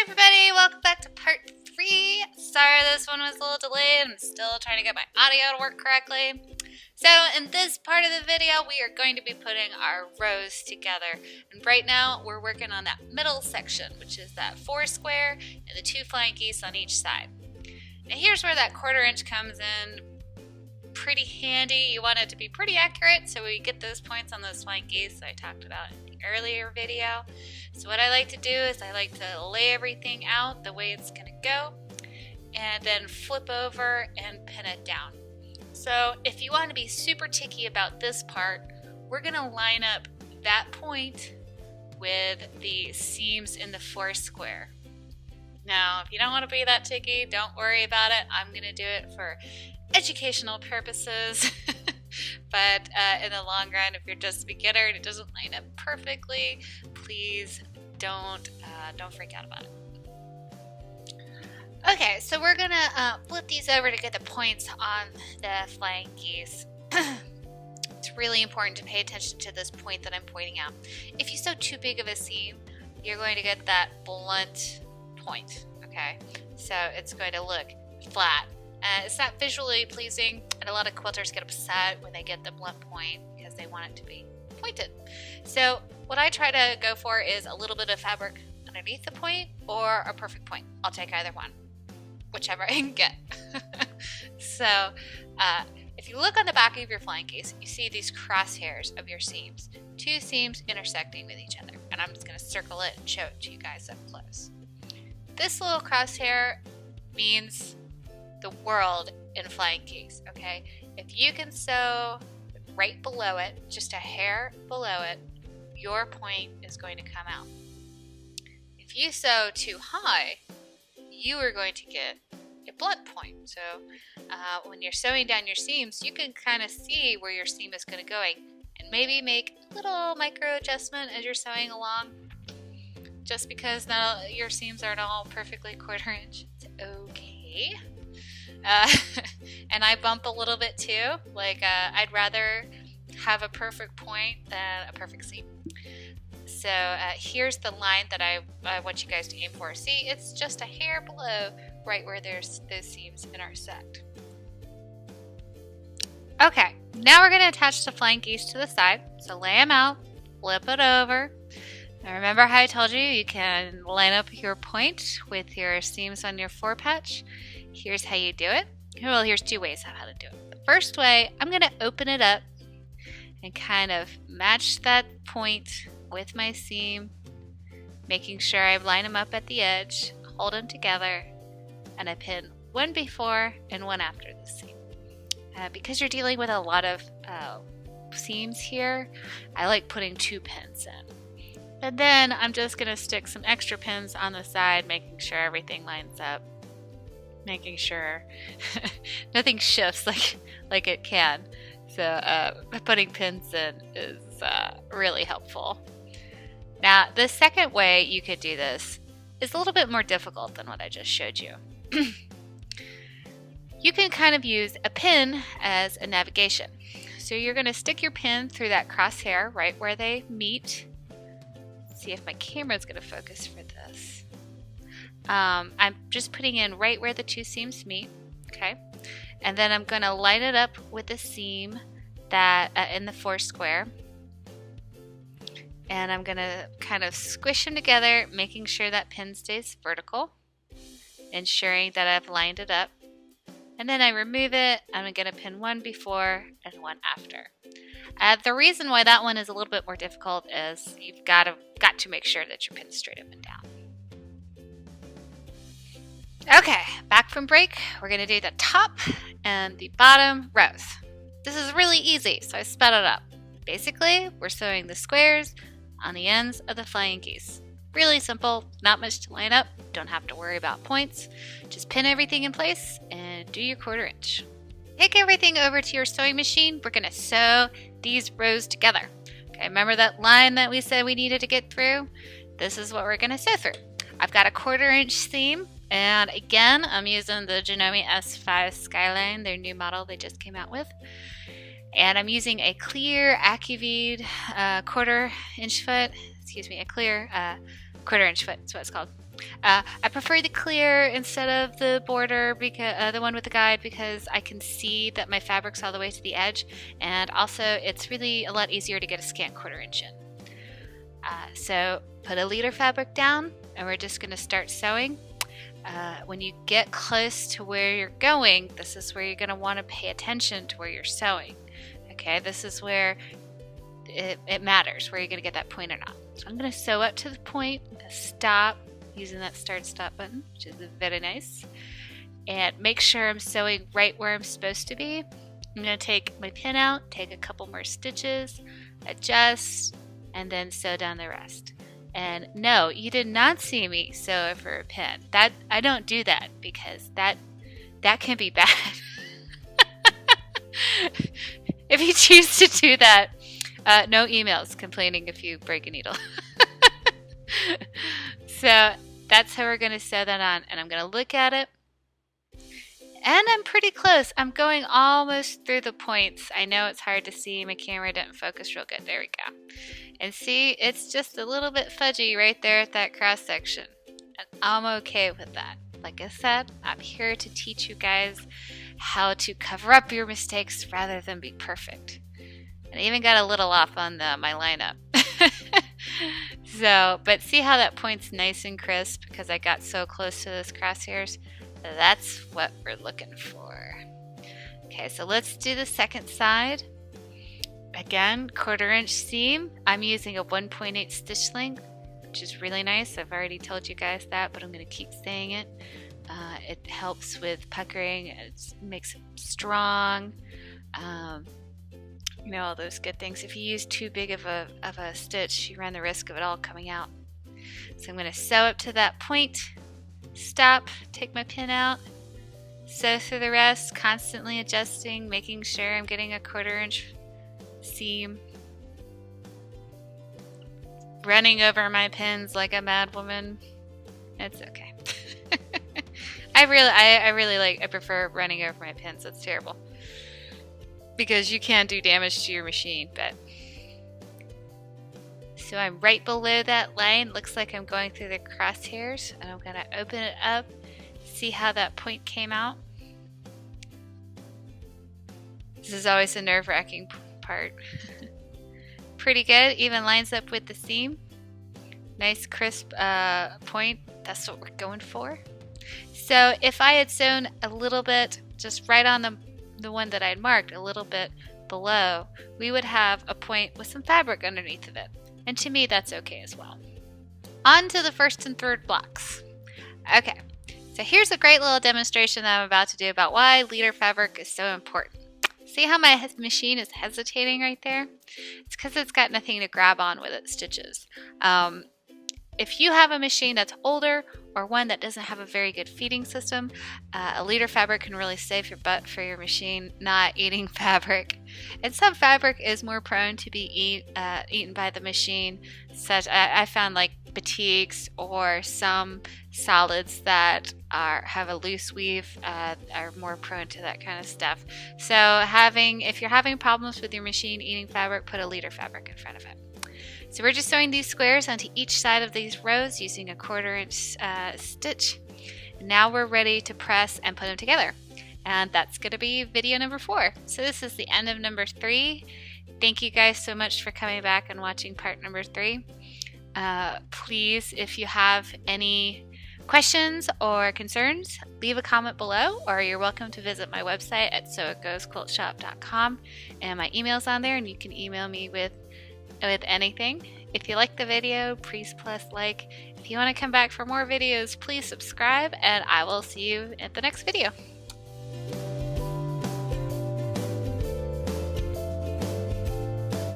everybody, welcome back to part 3. Sorry this one was a little delayed. I'm still trying to get my audio to work correctly. So in this part of the video, we are going to be putting our rows together. And right now, we're working on that middle section, which is that 4 square and the 2 flying geese on each side. And here's where that 1/4 inch comes in pretty handy. You want it to be pretty accurate, so we get those points on those flying geese I talked about in the earlier video. So what I like to do is I like to lay everything out the way it's going to go and then flip over and pin it down. So if you want to be super ticky about this part, we're going to line up that point with the seams in the 4 square. Now, if you don't want to be that ticky, don't worry about it. I'm going to do it for educational purposes. But in the long run, if you're just a beginner and it doesn't line up perfectly, please don't freak out about it. Okay, so we're gonna flip these over to get the points on the flying geese. It's really important to pay attention to this point that I'm pointing out. If you sew too big of a seam, you're going to get that blunt point, okay? So it's going to look flat. It's not visually pleasing, and a lot of quilters get upset when they get the blunt point because they want it to be pointed. So what I try to go for is a little bit of fabric underneath the point or a perfect point. I'll take either one, whichever I can get. So if you look on the back of your flying geese, you see these crosshairs of your seams. 2 seams intersecting with each other, and I'm just going to circle it and show it to you guys up close. This little crosshair means the world in flying geese, okay? If you can sew right below it, just a hair below it, your point is going to come out. If you sew too high, you are going to get a blunt point. So when you're sewing down your seams, you can kind of see where your seam is going to go and maybe make a little micro adjustment as you're sewing along. Just because not your seams aren't all perfectly 1/4 inch, it's okay. And I bump a little bit too. Like I'd rather have a perfect point than a perfect seam. So here's the line that I want you guys to aim for. See, it's just a hair below right where there's those seams intersect. Okay, now we're going to attach the flying geese to the side. So lay them out, flip it over. Now remember how I told you you can line up your point with your seams on your 4 patch. Here's how you do it. Well, here's 2 ways of how to do it. The first way, I'm going to open it up and kind of match that point with my seam, making sure I line them up at the edge, hold them together, and I pin one before and one after the seam. Because you're dealing with a lot of seams here, I like putting 2 pins in. And then I'm just going to stick some extra pins on the side, making sure everything lines up. Making sure nothing shifts like it can. So putting pins in is really helpful. Now, the second way you could do this is a little bit more difficult than what I just showed you. You can kind of use a pin as a navigation. So you're going to stick your pin through that crosshair right where they meet. Let's see if my camera is going to focus for this. I'm just putting in right where the 2 seams meet, okay? And then I'm going to line it up with the seam that in the 4 square. And I'm going to kind of squish them together, making sure that pin stays vertical, ensuring that I've lined it up. And then I remove it. I'm going to pin one before and one after. The reason why that one is a little bit more difficult is you've got to make sure that your pin's straight up and down. Okay, back from break, we're going to do the top and the bottom rows. This is really easy, so I sped it up. Basically, we're sewing the squares on the ends of the flying geese. Really simple, not much to line up, don't have to worry about points. Just pin everything in place and do your 1/4 inch. Take everything over to your sewing machine. We're going to sew these rows together. Okay, remember that line that we said we needed to get through? This is what we're going to sew through. I've got a 1/4 inch seam. And again, I'm using the Janome S5 Skyline, their new model they just came out with. And I'm using a clear AccuVeed 1/4 inch foot, a clear quarter-inch foot is what it's called. I prefer the clear instead of the border, because the one with the guide, because I can see that my fabric's all the way to the edge, and also it's really a lot easier to get a scant quarter-inch in. So put a leader fabric down, and we're just going to start sewing. When you get close to where you're going, this is where you're going to want to pay attention to where you're sewing. Okay, this is where it matters, where you're going to get that point or not. So I'm going to sew up to the point, stop, using that start stop button, which is very nice, and make sure I'm sewing right where I'm supposed to be. I'm going to take my pin out, take a couple more stitches, adjust, and then sew down the rest. And no, you did not see me sew over a pin. That I don't do that, because that can be bad. If you choose to do that, no emails complaining if you break a needle. So that's how we're going to sew that on, and I'm going to look at it, and I'm pretty close. I'm going almost through the points. I know it's hard to see. My camera didn't focus real good. There we go. And see, it's just a little bit fudgy right there at that cross section, and I'm okay with that. Like I said, I'm here to teach you guys how to cover up your mistakes rather than be perfect. And I even got a little off on my lineup. So, but see how that point's nice and crisp because I got so close to those crosshairs? That's what we're looking for. Okay, so let's do the second side. Again, quarter-inch seam. I'm using a 1.8 stitch length, which is really nice. I've already told you guys that, but I'm going to keep saying it. It helps with puckering. It makes it strong. You know, all those good things. If you use too big of a stitch, you run the risk of it all coming out. So I'm going to sew up to that point, stop, take my pin out, sew through the rest, constantly adjusting, making sure I'm getting a quarter-inch seam, running over my pins like a mad woman. It's okay. I prefer running over my pins. It's terrible, because you can do damage to your machine. But so I'm right below that line. Looks like I'm going through the crosshairs, and I'm going to open it up, see how that point came out. This is always a nerve-wracking part. Pretty good, even lines up with the seam. Nice crisp point. That's what we're going for. So if I had sewn a little bit just right on the one that I'd marked, a little bit below, we would have a point with some fabric underneath of it. And to me, that's okay as well. On to the first and third blocks. Okay, so here's a great little demonstration that I'm about to do about why leader fabric is so important. See how my machine is hesitating right there? It's because it's got nothing to grab on with its stitches. If you have a machine that's older or one that doesn't have a very good feeding system, a leader fabric can really save your butt for your machine not eating fabric. And some fabric is more prone to be eaten by the machine, such I found like batiks or some solids that have a loose weave are more prone to that kind of stuff. So if you're having problems with your machine eating fabric, put a leader fabric in front of it. So we're just sewing these squares onto each side of these rows using a quarter-inch stitch. Now we're ready to press and put them together. And that's going to be video number 4. So this is the end of number 3. Thank you guys so much for coming back and watching part number 3. Please, if you have any questions or concerns, leave a comment below, or you're welcome to visit my website at soitgoesquiltshop.com, and my email's on there, and you can email me with anything. If you like the video, please press like. If you want to come back for more videos, please subscribe, and I will see you at the next video.